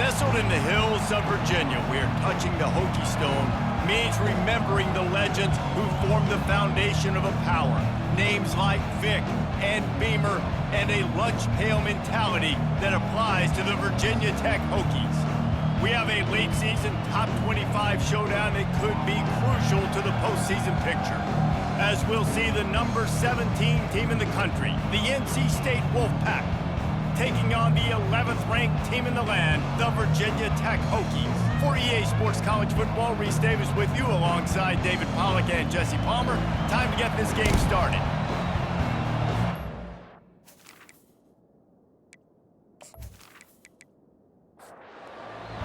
Nestled in the hills of Virginia, we're touching the Hokie stone, means remembering the legends who formed the foundation of a power. Names like Vic and Beamer and a lunch pail mentality that applies to the Virginia Tech Hokies. We have a late season top 25 showdown that could be crucial to the postseason picture, as we'll see the number 17 team in the country, the NC State Wolfpack, taking on the 11th ranked team in the land, the Virginia Tech Hokies. For EA Sports College Football, Reese Davis with you alongside David Pollack and Jesse Palmer. Time to get this game started.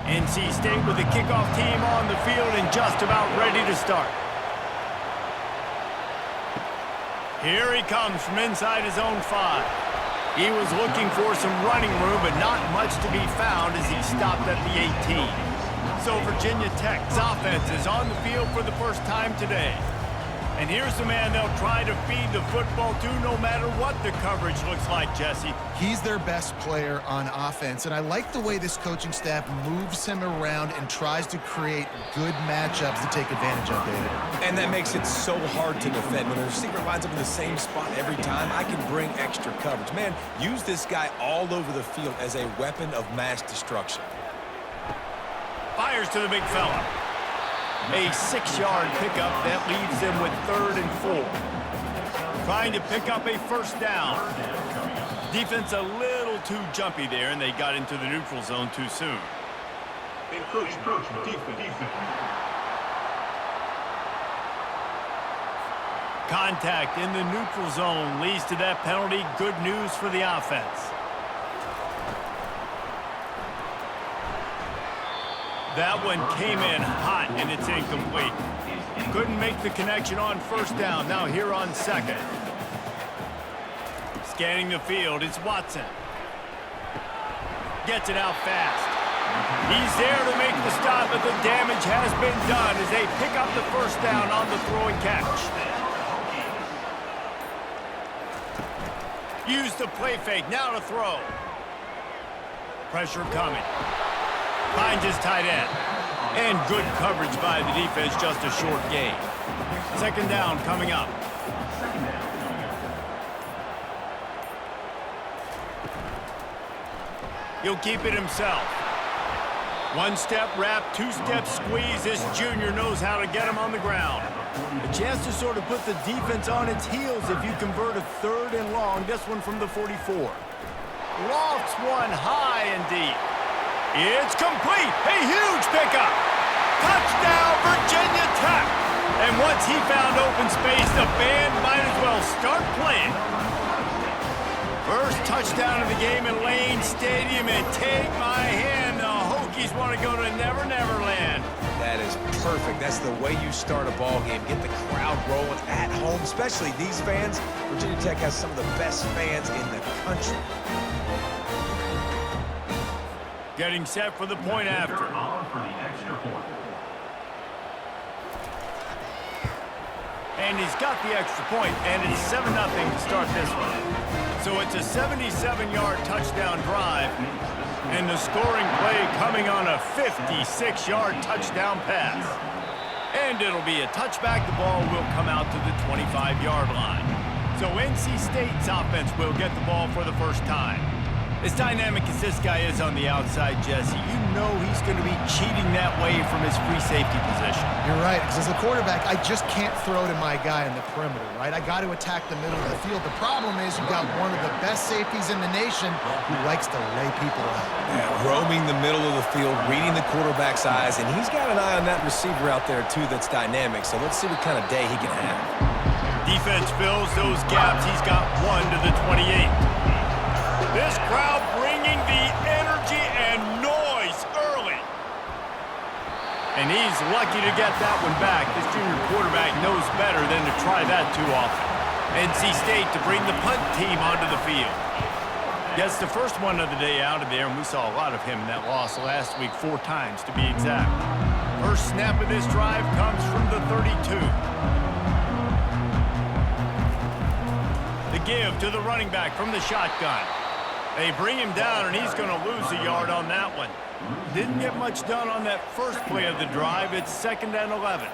NC State with the kickoff team on the field and just about ready to start. Here he comes from inside his own 5. He was looking for some running room, but not much to be found as he stopped at the 18. So Virginia Tech's offense is on the field for the first time today. And here's the man they'll try to feed the football to no matter what the coverage looks like, Jesse. He's their best player on offense, and I like the way this coaching staff moves him around and tries to create good matchups to take advantage of, David. And that makes it so hard to defend. When the receiver lines up in the same spot every time, I can bring extra coverage. Man, use this guy all over the field as a weapon of mass destruction. Fires to the big fella. A 6-yard pickup that leaves them with 3rd and 4. Trying to pick up a first down. Defense a little too jumpy there, and they got into the neutral zone too soon. Defense. Contact in the neutral zone leads to that penalty. Good news for the offense. That one came in hot, and it's incomplete. Couldn't make the connection on first down. Now here on 2nd. Scanning the field, it's Watson. Gets it out fast. He's there to make the stop, but the damage has been done as they pick up the first down on the throw and catch. Use the play fake, now to throw. Pressure coming. Finds his tight end. And good coverage by the defense, just a short gain. 2nd down coming up. He'll keep it himself. 1-step wrap, 2-step squeeze. This junior knows how to get him on the ground. A chance to sort of put the defense on its heels if you convert a 3rd and long. This one from the 44. Lofts one high and deep. It's complete. A huge pickup. Touchdown, Virginia Tech. And once he found open space, the band might as well start playing. First touchdown of the game in Lane Stadium, and take my hand, the Hokies want to go to Never Never Land. That is perfect. That's the way you start a ball game. Get the crowd rolling at home, especially these fans. Virginia Tech has some of the best fans in the country. Getting set for the point after. And he's got the extra point, and it's 7-0 to start this one. So it's a 77-yard touchdown drive, and the scoring play coming on a 56-yard touchdown pass. And it'll be a touchback. The ball will come out to the 25-yard line. So NC State's offense will get the ball for the first time. As dynamic as this guy is on the outside, Jesse, you know he's going to be cheating that way from his free safety position. You're right, because as a quarterback, I just can't throw to my guy in the perimeter, right? I got to attack the middle of the field. The problem is you've got one of the best safeties in the nation who likes to lay people out. Yeah, roaming the middle of the field, reading the quarterback's eyes, and he's got an eye on that receiver out there, too, that's dynamic. So let's see what kind of day he can have. Defense fills those gaps. He's got 1 to the 28. This crowd bringing the energy and noise early. And he's lucky to get that one back. This junior quarterback knows better than to try that too often. NC State to bring the punt team onto the field. Gets the first one of the day out of there, and we saw a lot of him in that loss last week, 4 times to be exact. First snap of this drive comes from the 32. The give to the running back from the shotgun. They bring him down, and he's going to lose a yard on that one. Didn't get much done on that first play of the drive. It's 2nd and 11.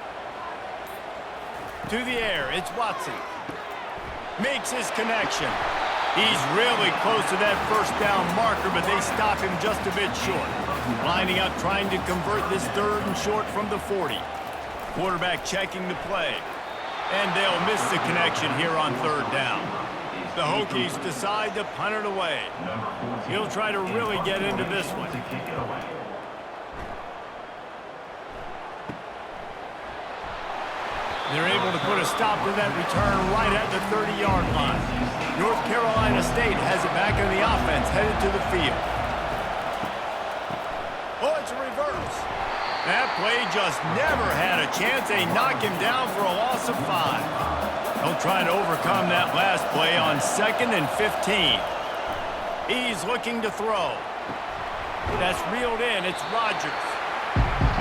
To the air, it's Watson. Makes his connection. He's really close to that first down marker, but they stop him just a bit short. Lining up, trying to convert this 3rd and short from the 40. Quarterback checking the play. And they'll miss the connection here on 3rd down. The Hokies decide to punt it away. He'll try to really get into this one. They're able to put a stop to that return right at the 30-yard line. North Carolina State has it back in the offense, headed to the field. Oh, it's a reverse. That play just never had a chance. They knock him down for a loss of 5. He'll try to overcome that last play on 2nd and 15. He's looking to throw. That's reeled in. It's Rodgers.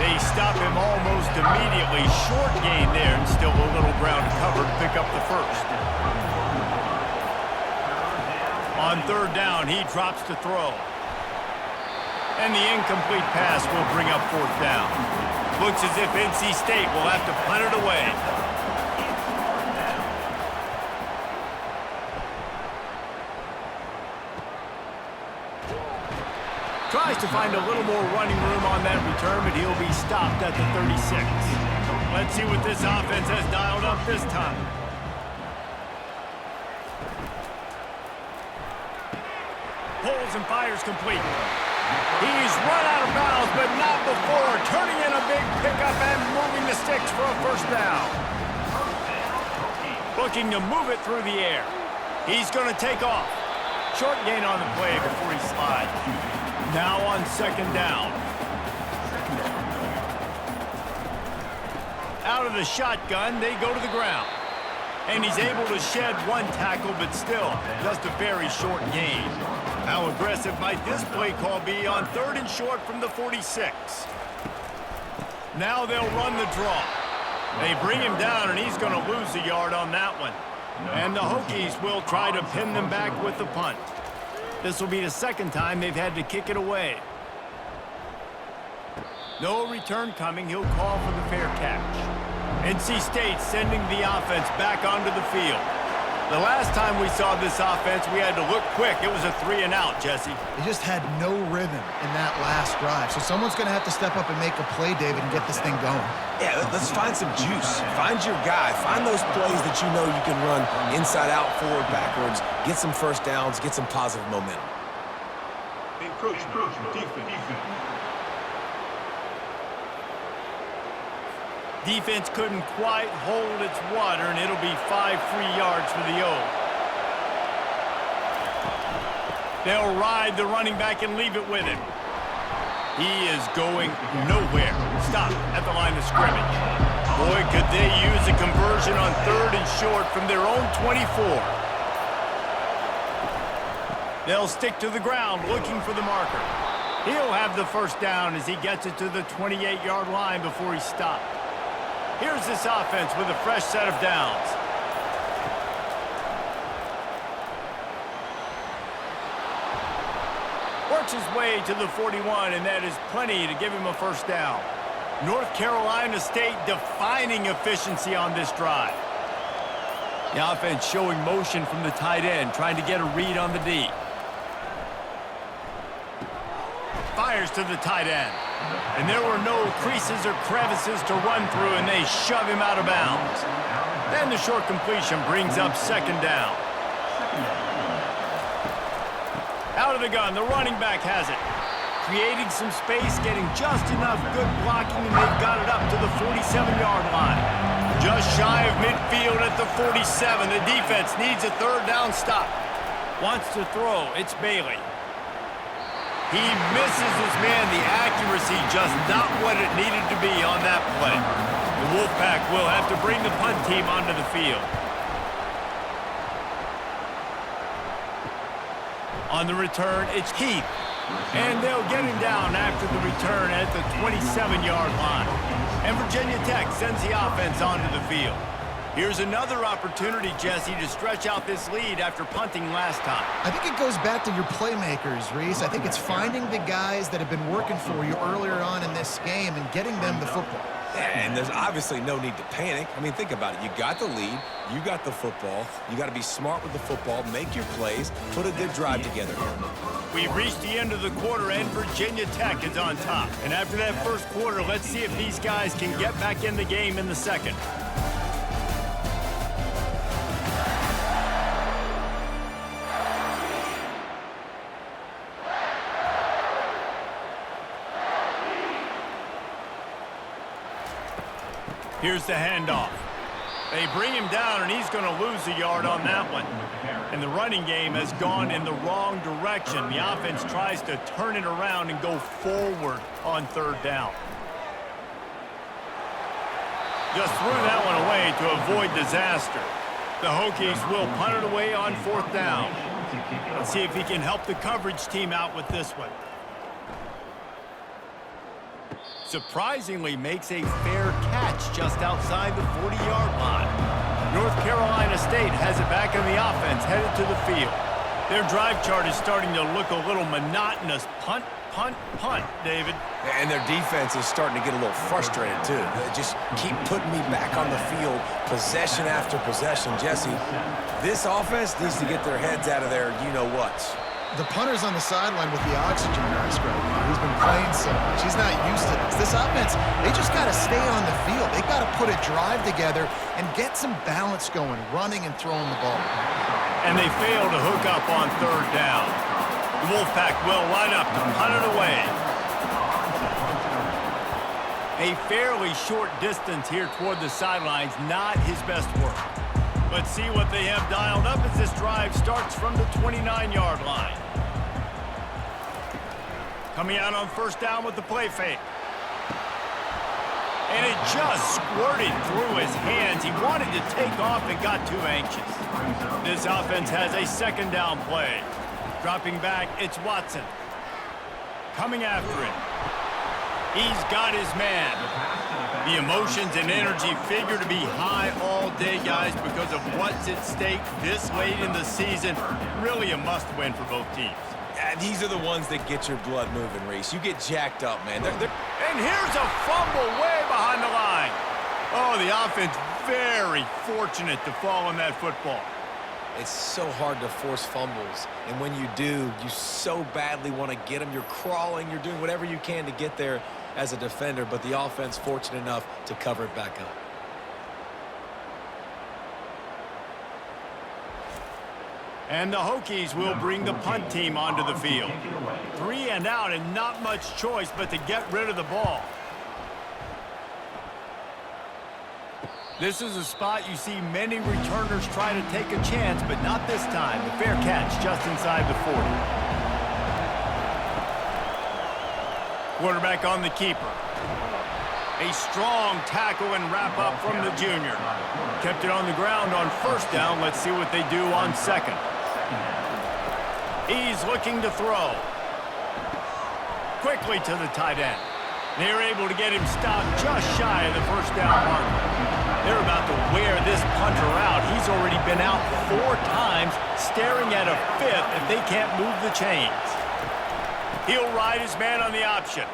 They stop him almost immediately. Short gain there, and still a little ground to cover to pick up the first. On 3rd down, he drops to throw. And the incomplete pass will bring up 4th down. Looks as if NC State will have to punt it away. Tries to find a little more running room on that return, but he'll be stopped at the 36. Let's see what this offense has dialed up this time. Pulls and fires complete. He's run out of bounds, but not before turning in a big pickup and moving the sticks for a 1st down. Looking to move it through the air. He's going to take off. Short gain on the play before he slides. Now on 2nd down. Out of the shotgun, they go to the ground. And he's able to shed 1 tackle, but still, just a very short gain. How aggressive might this play call be on 3rd and short from the 46? Now they'll run the draw. They bring him down, and he's going to lose a yard on that one. And the Hokies will try to pin them back with the punt. This will be the 2nd time they've had to kick it away. No return coming. He'll call for the fair catch. NC State sending the offense back onto the field. The last time we saw this offense, we had to look quick. It was a 3-and-out, Jesse. They just had no rhythm in that last drive. So someone's going to have to step up and make a play, David, and get this thing going. Yeah, let's find some juice. Find your guy. Find those plays that you know you can run inside out, forward, backwards. Get some 1st downs. Get some positive momentum. Defense couldn't quite hold its water, and it'll be 5 free yards for the O. They'll ride the running back and leave it with him. He is going nowhere. Stop at the line of scrimmage. Boy, could they use a conversion on 3rd and short from their own 24. They'll stick to the ground looking for the marker. He'll have the 1st down as he gets it to the 28-yard line before he stopped. Here's this offense with a fresh set of downs. Works his way to the 41, and that is plenty to give him a 1st down. North Carolina State defining efficiency on this drive. The offense showing motion from the tight end, trying to get a read on the D. Fires to the tight end. And there were no creases or crevices to run through, and they shove him out of bounds. Then the short completion brings up 2nd down. Out of the gun, the running back has it. Creating some space, getting just enough good blocking, and they've got it up to the 47-yard line. Just shy of midfield at the 47. The defense needs a 3rd down stop. Wants to throw. It's Bailey. He misses his man. The accuracy just not what it needed to be on that play. The Wolfpack will have to bring the punt team onto the field. On the return, it's Heath. And they'll get him down after the return at the 27-yard line. And Virginia Tech sends the offense onto the field. Here's another opportunity, Jesse, to stretch out this lead after punting last time. I think it goes back to your playmakers, Reese. I think it's finding the guys that have been working for you earlier on in this game and getting them the football. And there's obviously no need to panic. I mean, think about it. You got the lead. You got the football. You got to be smart with the football, make your plays, put a good drive together here. We've reached the end of the quarter, and Virginia Tech is on top. And after that first quarter, let's see if these guys can get back in the game in the second. Here's the handoff. They bring him down, and he's going to lose a yard on that one. And the running game has gone in the wrong direction. The offense tries to turn it around and go forward on third down. Just threw that one away to avoid disaster. The Hokies will punt it away on fourth down. Let's see if he can help the coverage team out with this one. Surprisingly makes a fair catch just outside the 40-yard line. North Carolina State has it back in the offense, headed to the field. Their drive chart is starting to look a little monotonous. Punt, punt, punt, David. And their defense is starting to get a little frustrated, too. They just keep putting me back on the field, possession after possession. Jesse, this offense needs to get their heads out of their you-know-whats. The punter's on the sideline with the oxygen mask right now. He's been playing so much. He's not used to this. This offense, they just got to stay on the field. They've got to put a drive together and get some balance going, running and throwing the ball. And they fail to hook up on third down. The Wolfpack will line up to punt it away. A fairly short distance here toward the sidelines, not his best work. Let's see what they have dialed up as this drive starts from the 29-yard line. Coming out on first down with the play fake. And it just squirted through his hands. He wanted to take off and got too anxious. This offense has a second down play. Dropping back, it's Watson. Coming after it. He's got his man. The emotions and energy figure to be high all day, guys, because of what's at stake this late in the season. Really a must-win for both teams. Yeah, these are the ones that get your blood moving, Reese. You get jacked up, man. And here's a fumble way behind the line. Oh, the offense very fortunate to fall on that football. It's so hard to force fumbles, and when you do, you so badly want to get them. You're crawling, you're doing whatever you can to get there as a defender, but the offense fortunate enough to cover it back up. And the Hokies will bring the punt team onto the field. 3 and out and not much choice but to get rid of the ball. This is a spot you see many returners try to take a chance, but not this time. The fair catch just inside the 40. Quarterback on the keeper. A strong tackle and wrap up from the junior. Kept it on the ground on first down. Let's see what they do on second. He's looking to throw. Quickly to the tight end. They're able to get him stopped just shy of the first down marker. They're about to wear this punter out. He's already been out 4 times, staring at a 5th if they can't move the chains. He'll ride his man on the option.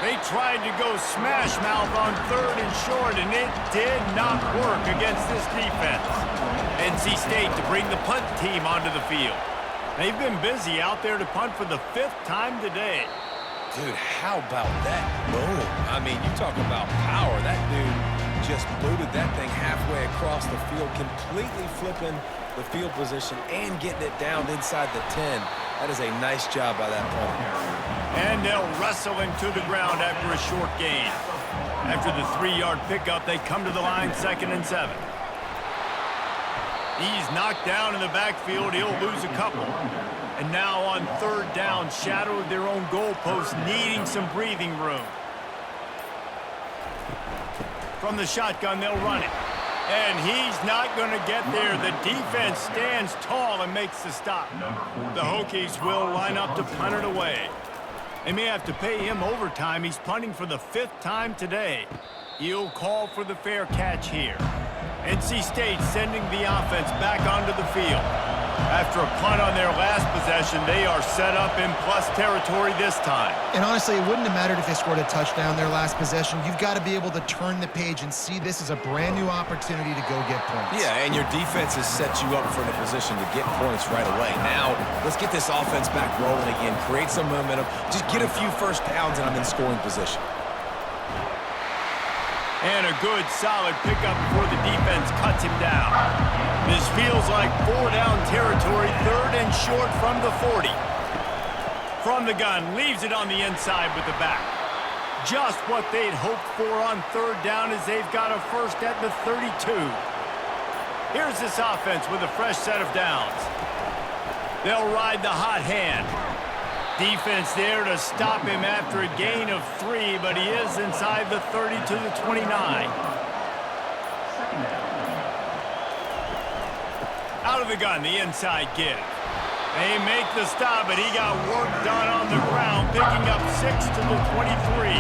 They tried to go smash mouth on third and short, and it did not work against this defense. NC State to bring the punt team onto the field. They've been busy out there to punt for the 5th time today. Dude, how about that boom? I mean, you talk about power. That dude just booted that thing halfway across the field, completely flipping the field position and getting it down inside the 10. That is a nice job by that punter. And they'll wrestle him to the ground after a short gain. After the 3-yard pickup, they come to the line 2nd and 7. He's knocked down in the backfield. He'll lose a couple. And now on third down, shadow of their own goalpost, needing some breathing room. From the shotgun, they'll run it. And he's not going to get there. The defense stands tall and makes the stop. The Hokies will line up to punt it away. They may have to pay him overtime. He's punting for the 5th time today. He'll call for the fair catch here. NC State sending the offense back onto the field. After a punt on their last possession, they are set up in plus territory this time. And honestly, it wouldn't have mattered if they scored a touchdown their last possession. You've got to be able to turn the page and see this as a brand new opportunity to go get points. Yeah, and your defense has set you up for the position to get points right away. Now, let's get this offense back rolling again, create some momentum, just get a few first downs, and I'm in scoring position. And a good, solid pickup before the defense cuts him down. This feels like 4-down territory, 3rd and short from the 40. From the gun, leaves it on the inside with the back. Just what they'd hoped for on 3rd down as they've got a first at the 32. Here's this offense with a fresh set of downs. They'll ride the hot hand. Defense there to stop him after a gain of 3, but he is inside the 30 to the 29. Out of the gun, the inside give. They make the stop, but he got work done on the ground, picking up 6 to the 23.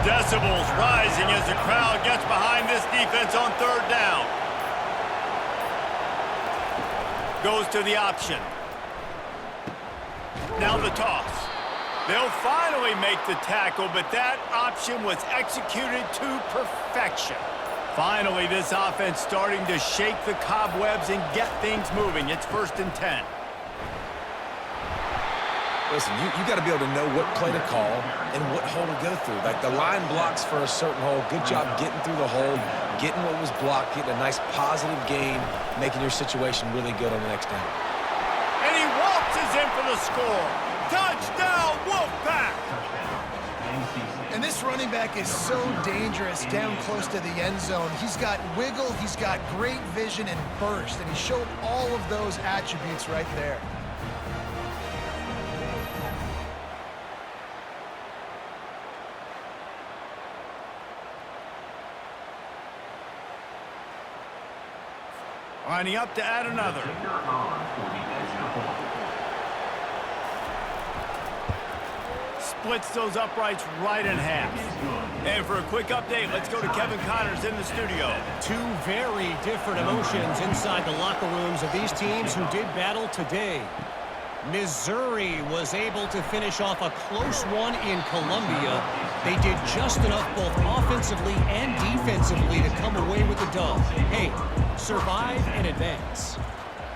Decibels rising as the crowd gets behind this defense on 3rd down. Goes to the option. Now the toss. They'll finally make the tackle, but that option was executed to perfection. Finally, this offense starting to shake the cobwebs and get things moving. It's 1st and 10. Listen, you got to be able to know what play to call and what hole to go through. Like the line blocks for a certain hole. Good job getting through the hole, getting what was blocked, getting a nice positive gain, making your situation really good on the next down. And he waltzes in for the score. Touchdown, Wolfpack! And this running back is so dangerous down close to the end zone. He's got wiggle, he's got great vision and burst, and he showed all of those attributes right there. Lining up to add another. Splits those uprights right in half. And for a quick update, let's go to Kevin Connors in the studio. 2 very different emotions inside the locker rooms of these teams who did battle today. Missouri was able to finish off a close one in Columbia. They did just enough both offensively and defensively to come away with the dub. Hey, survive and advance.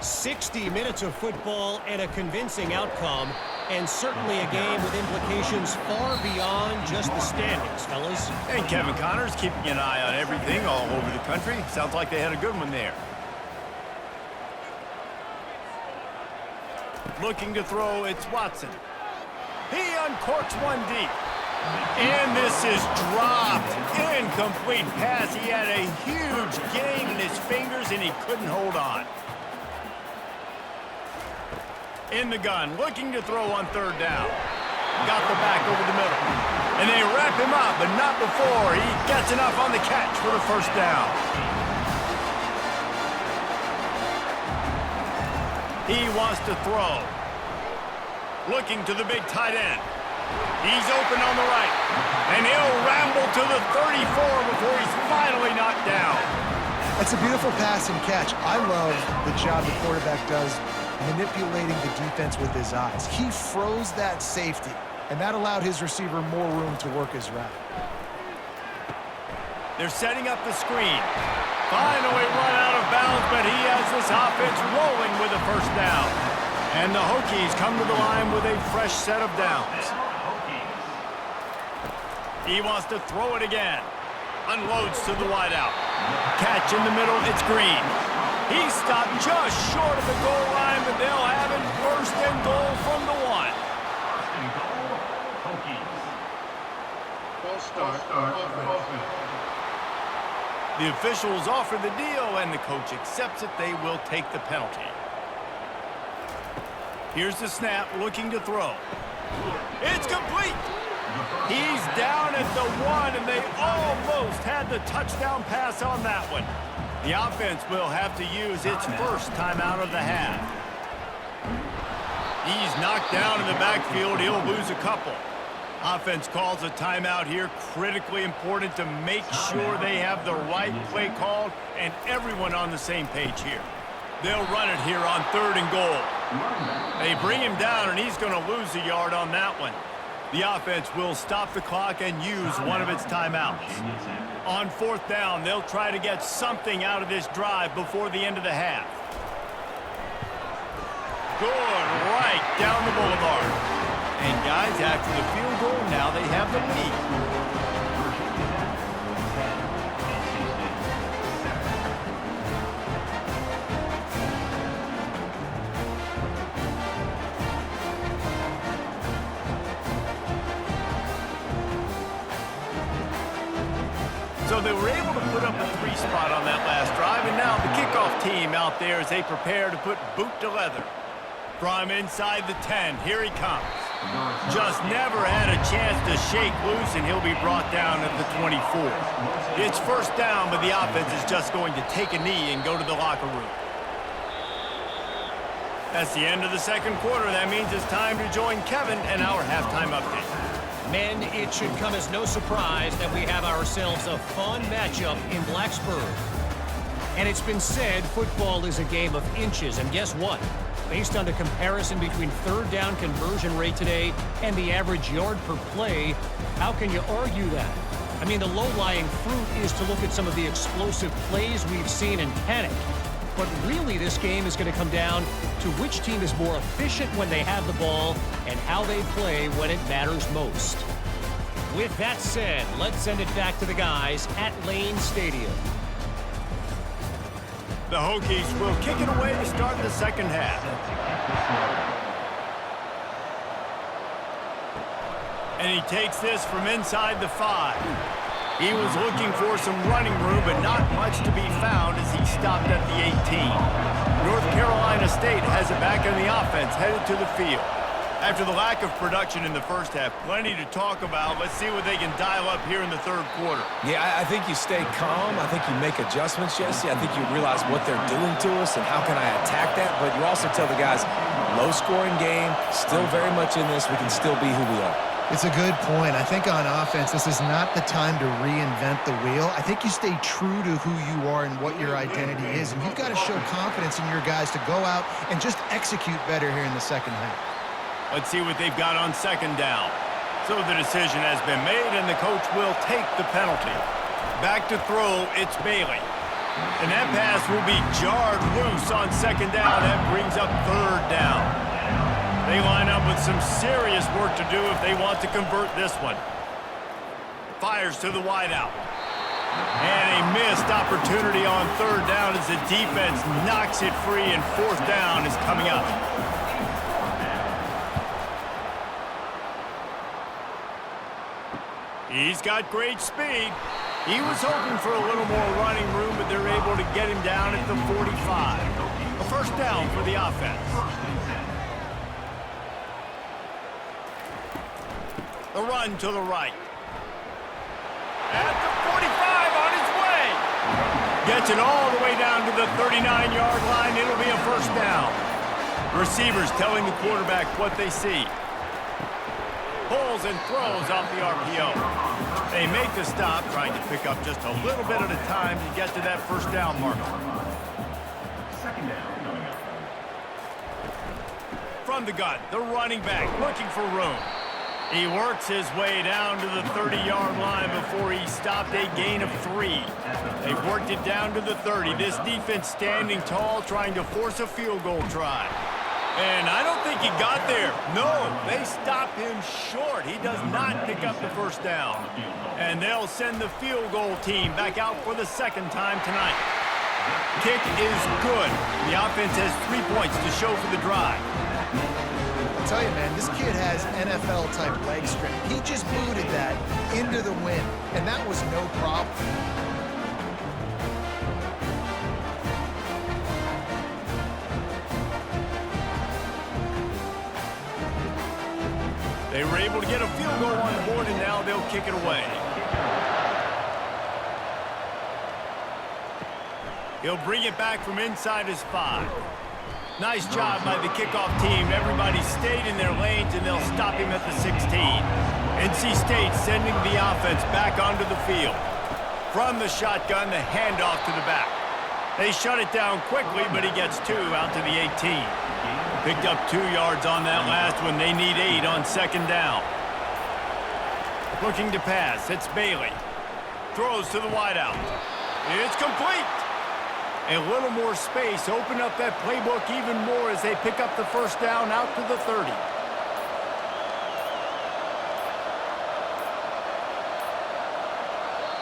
60 minutes of football and a convincing outcome, and certainly a game with implications far beyond just the standings, fellas. And Kevin Connors keeping an eye on everything all over the country. Sounds like they had a good one there. Looking to throw, it's Watson. He uncorks one deep. And this is dropped. Incomplete pass. He had a huge gain in his fingers, and he couldn't hold on. In the gun, looking to throw on 3rd down. Got the back over the middle. And they wrap him up, but not before he gets enough on the catch for the 1st down. He wants to throw. Looking to the big tight end. He's open on the right. And he'll ramble to the 34 before he's finally knocked down. That's a beautiful pass and catch. I love the job the quarterback does manipulating the defense with his eyes. He froze that safety, and that allowed his receiver more room to work his route. They're setting up the screen. Finally run out of bounds, but he has this offense rolling with a 1st down. And the Hokies come to the line with a fresh set of downs. He wants to throw it again. Unloads to the wideout. Catch in the middle, it's Green. He stopped just short of the goal line, but they'll have it 1st and goal from the 1. False start. The officials offer the deal, and the coach accepts it. They will take the penalty. Here's the snap, looking to throw. It's complete. He's down at the 1, and they almost had the touchdown pass on that one. The offense will have to use its 1st timeout of the half. He's knocked down in the backfield. He'll lose a couple. Offense calls a timeout here. Critically important to make sure they have the right play called and everyone on the same page here. They'll run it here on 3rd and goal. They bring him down, and he's going to lose a yard on that one. The offense will stop the clock and use one of its timeouts. On 4th down, they'll try to get something out of this drive before the end of the half. Good, right down the boulevard. And guys, after the field goal, now they have the lead. So they were able to put up a 3 spot on that last drive, and now the kickoff team out there as they prepare to put boot to leather. From inside the 10, here he comes. Just never had a chance to shake loose, and he'll be brought down at the 24. It's 1st down, but the offense is just going to take a knee and go to the locker room. That's the end of the 2nd quarter. That means it's time to join Kevin and our halftime update. Men, it should come as no surprise that we have ourselves a fun matchup in Blacksburg. And it's been said football is a game of inches, and guess what? Based on the comparison between 3rd down conversion rate today and the average yard per play, how can you argue that? I mean, the low-lying fruit is to look at some of the explosive plays we've seen in panic. But really, this game is going to come down to which team is more efficient when they have the ball and how they play when it matters most. With that said, let's send it back to the guys at Lane Stadium. The Hokies will kick it away to start the 2nd half. And he takes this from inside the 5. He was looking for some running room, but not much to be found as he stopped at the 18. North Carolina State has it back in the offense, headed to the field. After the lack of production in the 1st half, plenty to talk about. Let's see what they can dial up here in the 3rd quarter. Yeah, I think you stay calm. I think you make adjustments, Jesse. I think you realize what they're doing to us and how can I attack that. But you also tell the guys, low-scoring game, still very much in this. We can still be who we are. It's a good point. I think on offense, this is not the time to reinvent the wheel. I think you stay true to who you are and what your identity is. And you've got to show confidence in your guys to go out and just execute better here in the 2nd half. Let's see what they've got on 2nd down. So the decision has been made, and the coach will take the penalty. Back to throw, it's Bailey. And that pass will be jarred loose on 2nd down. That brings up 3rd down. They line up with some serious work to do if they want to convert this one. Fires to the wideout. And a missed opportunity on 3rd down as the defense knocks it free, and 4th down is coming up. He's got great speed. He was hoping for a little more running room, but they're able to get him down at the 45. A 1st down for the offense. The run to the right. At the 45 on his way. Gets it all the way down to the 39-yard line. It'll be a 1st down. Receivers telling the quarterback what they see. Pulls and throws off the RPO. They make the stop, trying to pick up just a little bit at a time to get to that 1st down marker. 2nd down coming up. From the gun, the running back looking for room. He works his way down to the 30-yard line before he stopped a gain of 3. They worked it down to the 30. This defense standing tall, trying to force a field goal try. And I don't think he got there. No, they stop him short. He does not pick up the 1st down. And they'll send the field goal team back out for the 2nd time tonight. Kick is good. The offense has 3 points to show for the drive. I'll tell you, man, this kid has NFL-type leg strength. He just booted that into the wind, and that was no problem. They were able to get a field goal on the board, and now they'll kick it away. He'll bring it back from inside his 5. Nice job by the kickoff team. Everybody stayed in their lanes, and they'll stop him at the 16. NC State sending the offense back onto the field. From the shotgun, the handoff to the back. They shut it down quickly, but he gets 2 out to the 18. Picked up 2 yards on that last one. They need 8 on second down. Looking to pass. It's Bailey. Throws to the wideout. It's complete. A little more space. Open up that playbook even more as they pick up the first down out to the 30.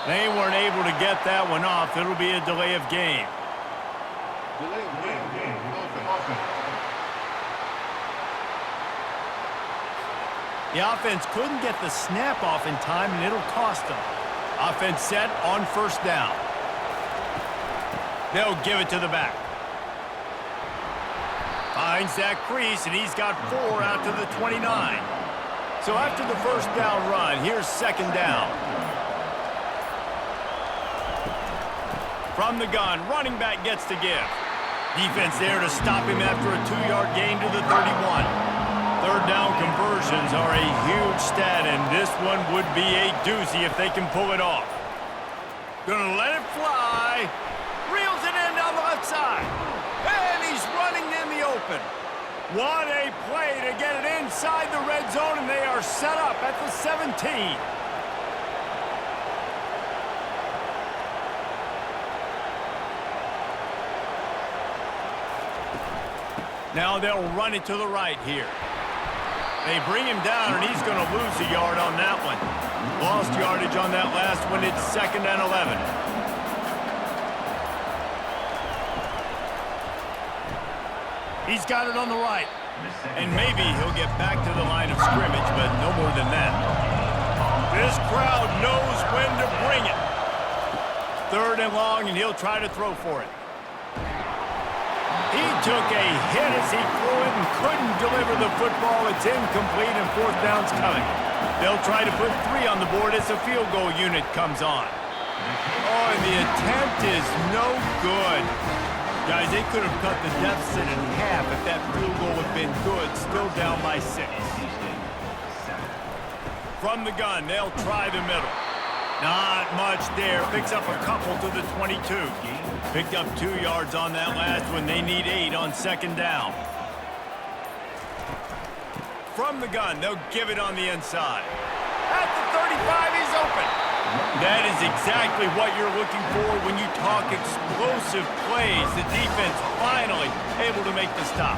They weren't able to get that one off. It'll be a delay of game. Delay of game. The offense couldn't get the snap off in time, and it'll cost them. Offense set on first down. They'll give it to the back. Finds that crease, and he's got 4 out to the 29. So after the first down run, here's second down. From the gun, running back gets to give. Defense there to stop him after a 2-yard gain to the 31. Third down conversions are a huge stat, and this one would be a doozy if they can pull it off. Gonna let it fly. Reels it in down the left side. And he's running in the open. What a play to get it inside the red zone, and they are set up at the 17. Now they'll run it to the right here. They bring him down, and he's going to lose a yard on that one. Lost yardage on that last one. It's second and 11. He's got it on the right. And maybe he'll get back to the line of scrimmage, but no more than that. This crowd knows when to bring it. Third and long, and he'll try to throw for it. He took a hit as he threw it and couldn't deliver the football. It's incomplete, and fourth down's coming. They'll try to put 3 on the board as the field goal unit comes on. Oh, and the attempt is no good. Guys, they could have cut the deficit in half if that field goal had been good. Still down by 6. From the gun, they'll try the middle. Not much there. Picks up a couple to the 22. Picked up 2 yards on that last one. They need 8 on second down. From the gun, they'll give it on the inside. At the 35, he's open. That is exactly what you're looking for when you talk explosive plays. The defense finally able to make the stop.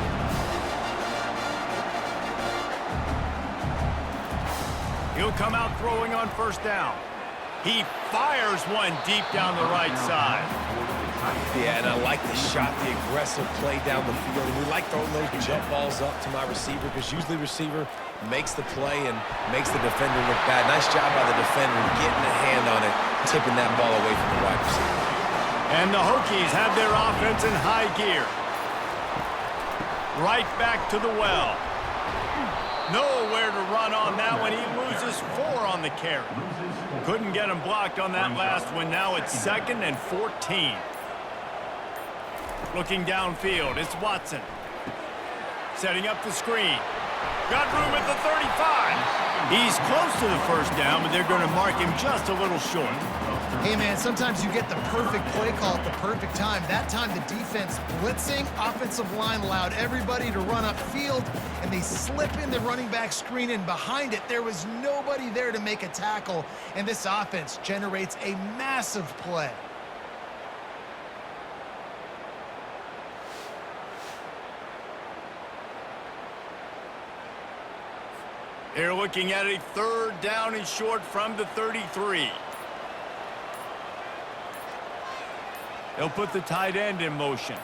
He'll come out throwing on first down. He fires one deep down the right side. Yeah, and I like the shot, the aggressive play down the field. And we like throwing those jump balls up to my receiver because usually the receiver makes the play and makes the defender look bad. Nice job by the defender getting a hand on it, tipping that ball away from the wide receiver. And the Hokies have their offense in high gear. Right back to the well. Nowhere to run on that one. He loses 4 on the carry. Couldn't get him blocked on that last one. Now it's second and 14. Looking downfield, it's Watson. Setting up the screen. Got room at the 35. He's close to the first down, but they're going to mark him just a little short. Hey, man, sometimes you get the perfect play call at the perfect time. That time the defense blitzing, offensive line allowed everybody to run upfield, and they slip in the running back screen, and behind it, there was nobody there to make a tackle, and this offense generates a massive play. They're looking at a third down and short from the 33. They'll put the tight end in motion.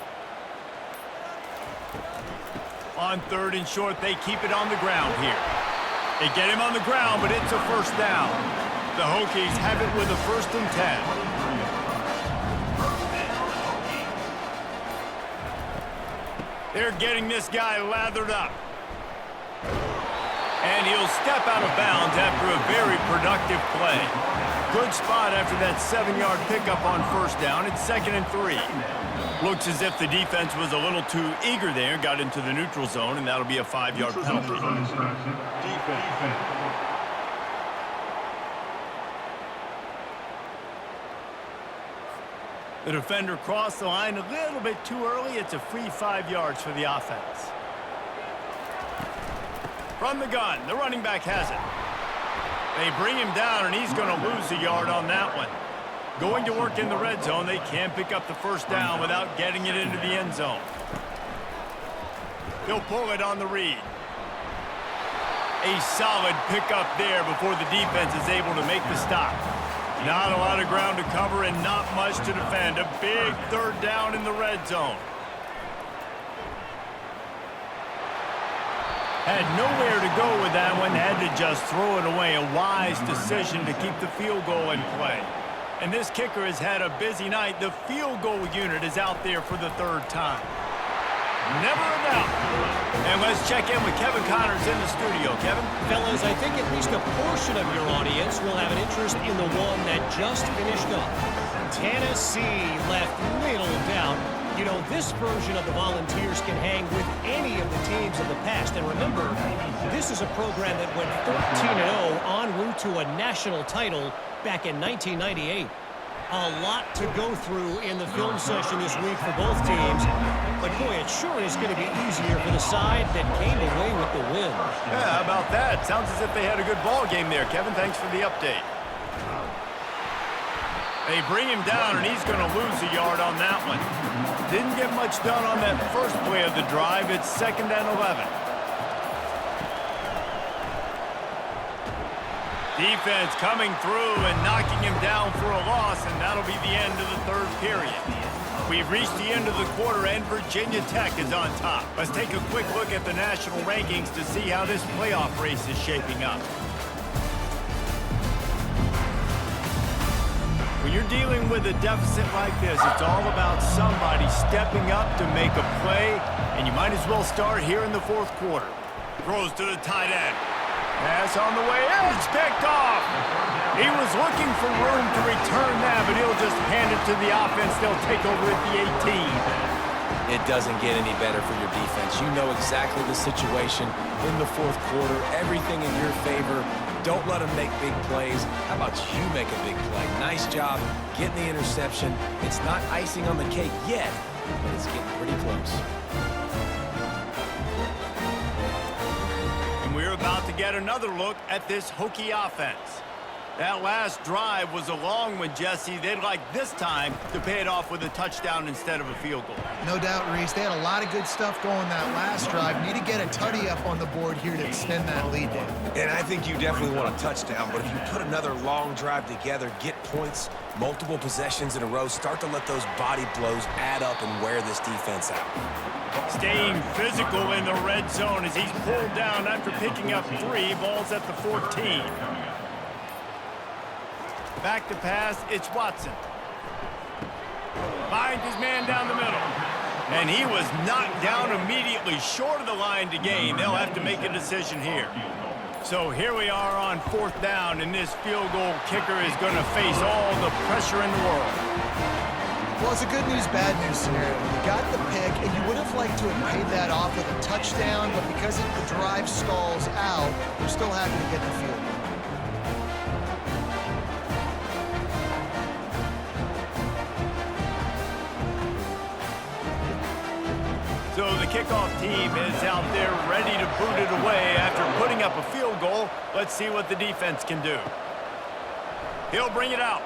On third and short, they keep it on the ground here. They get him on the ground, but it's a first down. The Hokies have it with a 1st and 10. They're getting this guy lathered up. And he'll step out of bounds after a very productive play. Good spot after that 7-yard pickup on first down. It's 2nd and 3. Looks as if the defense was a little too eager there, got into the neutral zone, and that'll be a 5-yard penalty. The defender crossed the line a little bit too early. It's a free 5 yards for the offense. From the gun, the running back has it. They bring him down, and he's going to lose a yard on that one. Going to work in the red zone, they can't pick up the first down without getting it into the end zone. He'll pull it on the read. A solid pickup there before the defense is able to make the stop. Not a lot of ground to cover and not much to defend. A big third down in the red zone. Had nowhere to go with that one. Had to just throw it away. A wise decision to keep the field goal in play. And this kicker has had a busy night. The field goal unit is out there for the third time. Never a doubt. And let's check in with Kevin Connors in the studio. Kevin? Fellas, I think at least a portion of your audience will have an interest in the one that just finished up. Tennessee left little doubt. You know, this version of the Volunteers can hang with any of the teams of the past. And remember, this is a program that went 14-0 en route to a national title back in 1998. A lot to go through in the film session this week for both teams. But, boy, it sure is going to be easier for the side that came away with the win. Yeah, how about that? Sounds as if they had a good ball game there, Kevin. Thanks for the update. They bring him down, and he's going to lose a yard on that one. Didn't get much done on that first play of the drive. It's 2nd and 11. Defense coming through and knocking him down for a loss, and that'll be the end of the third period. We've reached the end of the quarter, and Virginia Tech is on top. Let's take a quick look at the national rankings to see how this playoff race is shaping up. When you're dealing with a deficit like this, it's all about somebody stepping up to make a play, and you might as well start here in the fourth quarter. Throws to the tight end. Pass on the way in. It's picked off. He was looking for room to return that, but he'll just hand it to the offense. They'll take over at the 18. It doesn't get any better for your defense. You know exactly the situation in the fourth quarter. Everything in your favor. Don't let them make big plays. How about you make a big play? Nice job getting the interception. It's not icing on the cake yet, but it's getting pretty close. We're about to get another look at this Hokie offense. That last drive was a long one, Jesse. They'd like this time to pay it off with a touchdown instead of a field goal. No doubt, Reese. They had a lot of good stuff going that last drive. Need to get a tutty up on the board here to extend that lead down. And I think you definitely want a touchdown, but if you put another long drive together, get points, multiple possessions in a row, start to let those body blows add up and wear this defense out. Staying physical in the red zone as he's pulled down after picking up 3. Ball's at the 14. Back to pass, it's Watson. Finds his man down the middle. And he was knocked down immediately short of the line to gain. They'll have to make a decision here. So here we are on 4th down, and this field goal kicker is going to face all the pressure in the world. Well, it's a good news, bad news scenario. You got the pick, and you would have liked to have paid that off with a touchdown, but because the drive stalls out, you're still happy to get the field goal. So the kickoff team is out there ready to boot it away after putting up a field goal. Let's see what the defense can do. He'll bring it out.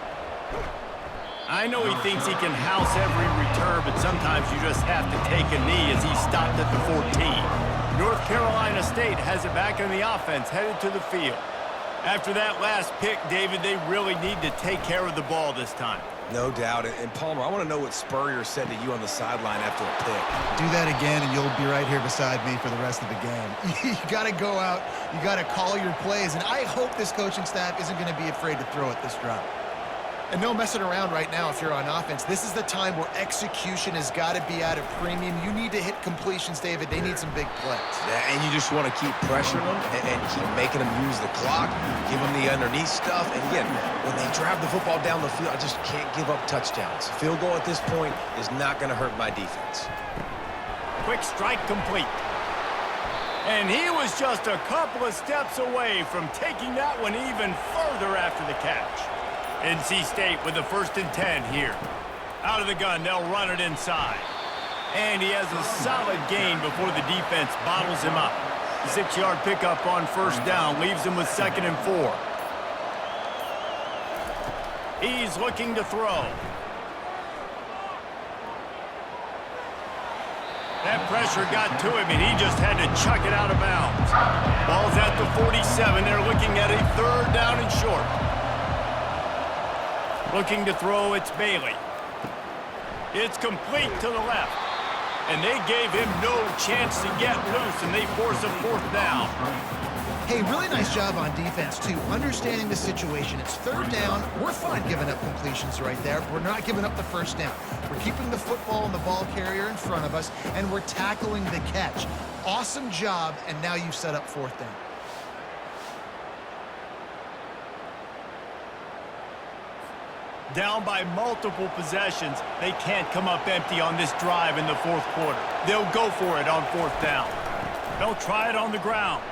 I know he thinks he can house every return, but sometimes you just have to take a knee as he stopped at the 14. North Carolina State has it back in the offense, headed to the field. After that last pick, David, they really need to take care of the ball this time. No doubt. And Palmer, I want to know what Spurrier said to you on the sideline after a pick. Do that again, and you'll be right here beside me for the rest of the game. You got to go out. You got to call your plays, and I hope this coaching staff isn't going to be afraid to throw it this drive. And no messing around right now if you're on offense. This is the time where execution has got to be at a premium. You need to hit completions, David. They need some big plays. Yeah, and you just want to keep pressuring them and keep making them use the clock, give them the underneath stuff. And again, when they drive the football down the field, I just can't give up touchdowns. Field goal at this point is not going to hurt my defense. Quick strike complete. And he was just a couple of steps away from taking that one even further after the catch. NC State with the 1st and 10 here. Out of the gun, they'll run it inside. And he has a solid gain before the defense bottles him up. 6-yard pickup on first down leaves him with 2nd and 4. He's looking to throw. That pressure got to him, and he just had to chuck it out of bounds. Ball's at the 47. They're looking at a 3rd down and short. Looking to throw, it's Bailey. It's complete to the left. And they gave him no chance to get loose, and they force a 4th down. Hey, really nice job on defense, too. Understanding the situation. It's 3rd down. We're fine giving up completions right there. We're not giving up the 1st down. We're keeping the football and the ball carrier in front of us, and we're tackling the catch. Awesome job, and now you've set up 4th down. Down by multiple possessions, they can't come up empty on this drive in the 4th quarter. They'll go for it on 4th down. They'll try it on the ground.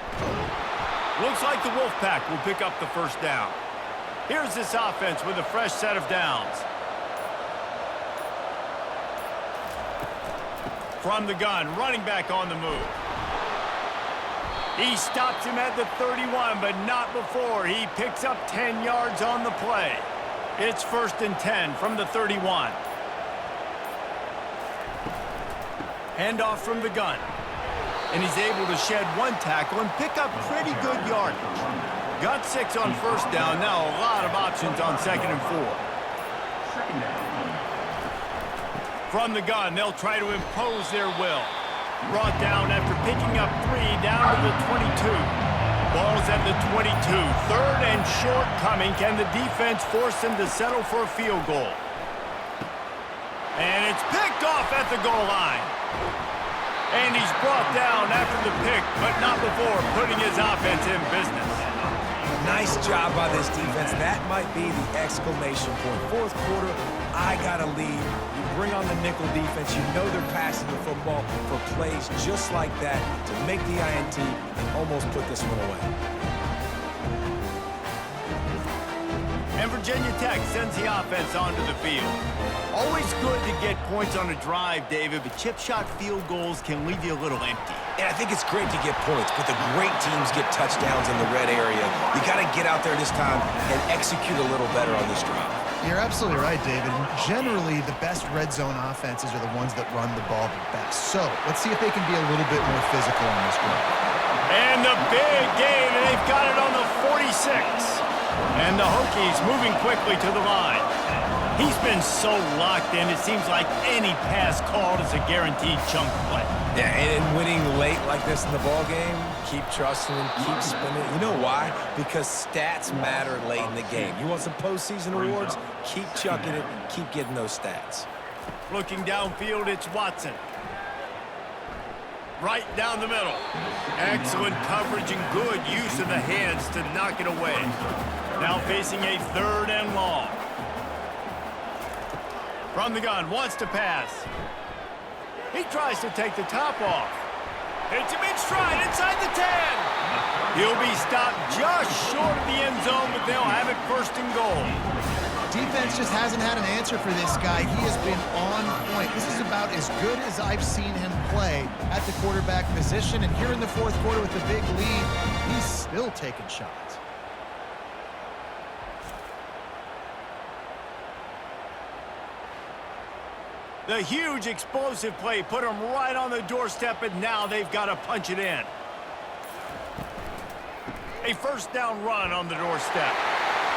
Looks like the Wolfpack will pick up the 1st down. Here's this offense with a fresh set of downs. From the gun, running back on the move. He stops him at the 31, but not before. He picks up 10 yards on the play. It's 1st and 10 from the 31. Handoff from the gun. And he's able to shed 1 tackle and pick up pretty good yardage. Got 6 on 1st down. Now a lot of options on 2nd and 4. From the gun, they'll try to impose their will. Brought down after picking up 3 down to the 22. Ball's at the 22. 3rd and short coming. Can the defense force them to settle for a field goal? And it's picked off at the goal line. And he's brought down after the pick, but not before putting his offense in business. Nice job by this defense. That might be the exclamation point. 4th quarter, I got a lead. You bring on the nickel defense. You know they're passing the football for plays just like that to make the INT and almost put this one away. And Virginia Tech sends the offense onto the field. Always good to get points on a drive, David, but chip shot field goals can leave you a little empty. And I think it's great to get points, but the great teams get touchdowns in the red area. You got to get out there this time and execute a little better on this drive. You're absolutely right, David. Generally, the best red zone offenses are the ones that run the ball the best. So let's see if they can be a little bit more physical on this drive. And the big gain, and they've got it on the 46. And the Hokies moving quickly to the line. He's been so locked in, it seems like any pass called is a guaranteed chunk play. Yeah, and winning late like this in the ball game, keep trusting him, keep spinning. You know why? Because stats matter late in the game. You want some postseason awards? Keep chucking it, keep getting those stats. Looking downfield, it's Watson. Right down the middle. Excellent coverage and good use of the hands to knock it away. Now facing a 3rd and long. From the gun, wants to pass. He tries to take the top off. Hits him in stride inside the 10. He'll be stopped just short of the end zone, but they'll have it 1st and goal. Defense just hasn't had an answer for this guy. He has been on point. This is about as good as I've seen him play at the quarterback position. And here in the 4th quarter with the big lead, he's still taking shots. The huge explosive play put them right on the doorstep, and now they've got to punch it in. A 1st down run on the doorstep.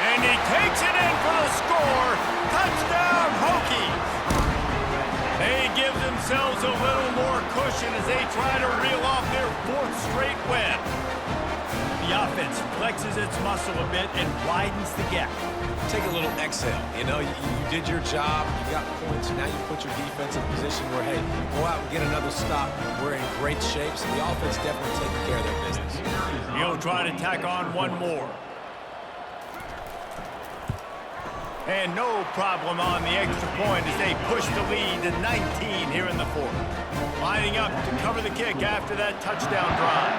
And he takes it in for the score. Touchdown, Hokies. They give themselves a little more cushion as they try to reel off their 4th straight win. The offense flexes its muscle a bit and widens the gap. Take a little exhale. You know, you did your job, you got points, now you put your defense in position where, hey, go out and get another stop. We're in great shape, so the offense definitely taking care of their business. He'll try to tack on one more. And no problem on the extra point as they push the lead to 19 here in the 4th. Lining up to cover the kick after that touchdown drive.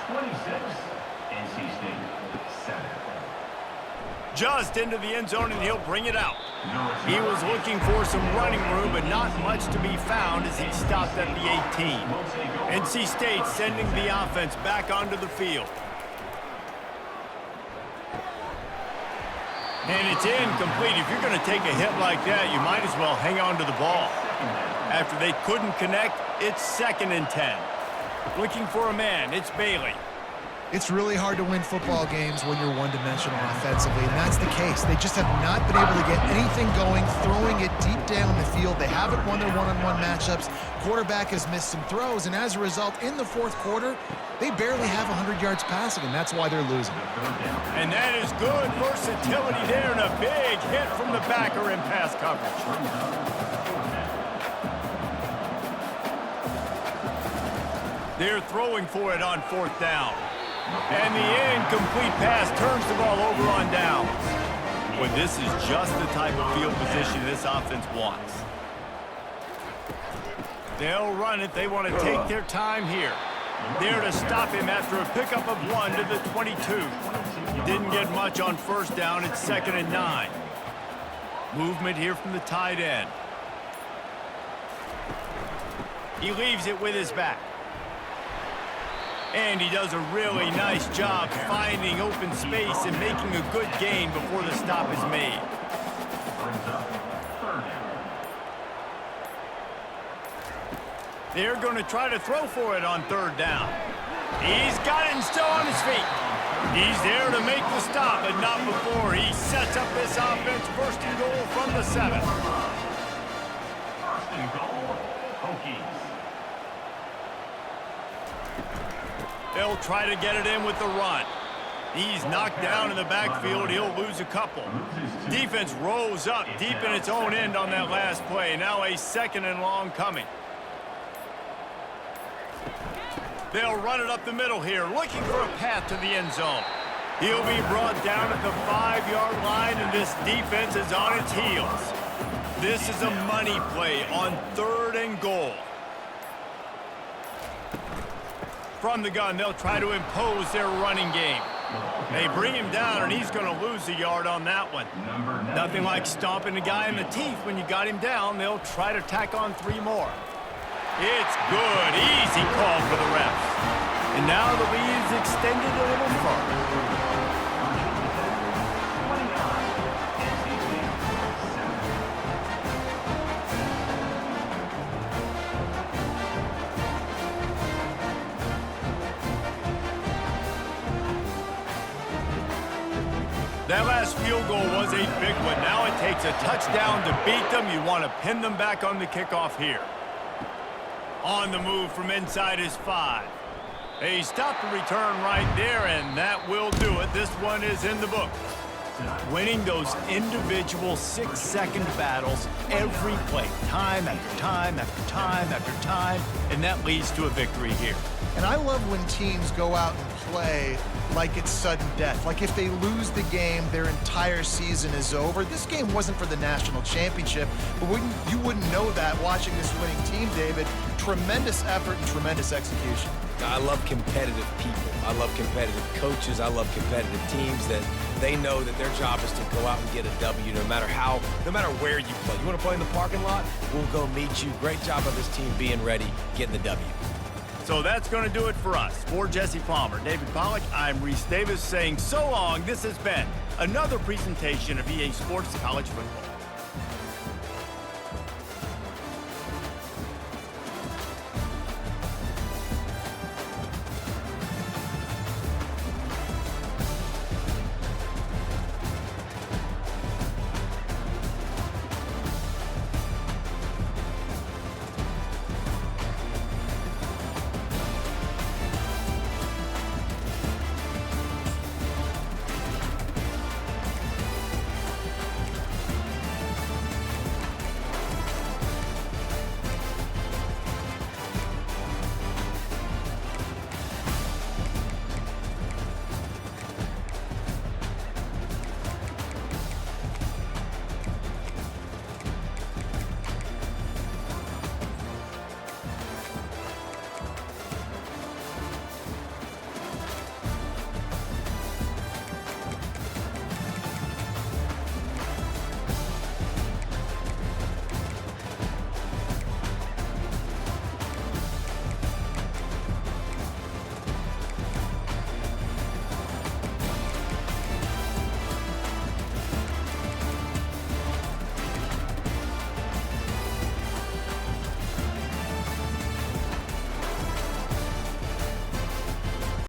26, NC State, 7. Just into the end zone, and he'll bring it out. He was looking for some running room, but not much to be found as he stopped at the 18. NC State sending the offense back onto the field. And it's incomplete. If you're going to take a hit like that, you might as well hang on to the ball. After they couldn't connect, it's 2nd and 10. Looking for a man, it's Bailey. It's really hard to win football games when you're one-dimensional offensively, and that's the case. They just have not been able to get anything going, throwing it deep down the field. They haven't won their one-on-one matchups. Quarterback has missed some throws, and as a result, in the 4th quarter, they barely have 100 yards passing, and that's why they're losing. And that is good versatility there, and a big hit from the backer in pass coverage. They're throwing for it on 4th down. And the incomplete pass turns the ball over on downs. Well, this is just the type of field position this offense wants. They'll run it. They want to take their time here. There to stop him after a pickup of 1 to the 22. Didn't get much on 1st down. It's 2nd and 9. Movement here from the tight end. He leaves it with his back. And he does a really nice job finding open space and making a good gain before the stop is made. They're going to try to throw for it on 3rd down. He's got it and still on his feet. He's there to make the stop, but not before he sets up this offense. 1st and goal from the 7. 1st and goal, Hokies. They'll try to get it in with the run. He's knocked down in the backfield. He'll lose a couple. Defense rose up deep in its own end on that last play. Now a 2nd and long coming. They'll run it up the middle here, looking for a path to the end zone. He'll be brought down at the 5-yard line, and this defense is on its heels. This is a money play on 3rd and goal. From the gun, they'll try to impose their running game. They bring him down, and he's going to lose a yard on that one. Nothing like stomping a guy in the teeth when you got him down. They'll try to tack on 3 more. It's good. Easy call for the refs. And now the lead is extended a little further. That last field goal was a big one. Now it takes a touchdown to beat them. You want to pin them back on the kickoff here. On the move from inside his 5. He stopped the return right there, and that will do it. This one is in the book. Winning those individual 6-second battles every play, time after time after time after time, and that leads to a victory here. And I love when teams go out and play like it's sudden death. Like if they lose the game, their entire season is over. This game wasn't for the national championship, but you wouldn't know that watching this winning team, David. Tremendous effort and tremendous execution. I love competitive people. I love competitive coaches. I love competitive teams that they know that their job is to go out and get a W no matter where you play. You want to play in the parking lot? We'll go meet you. Great job of this team being ready, getting the W. So that's going to do it for us. For Jesse Palmer, David Pollack, I'm Reese Davis saying so long. This has been another presentation of EA Sports College Football.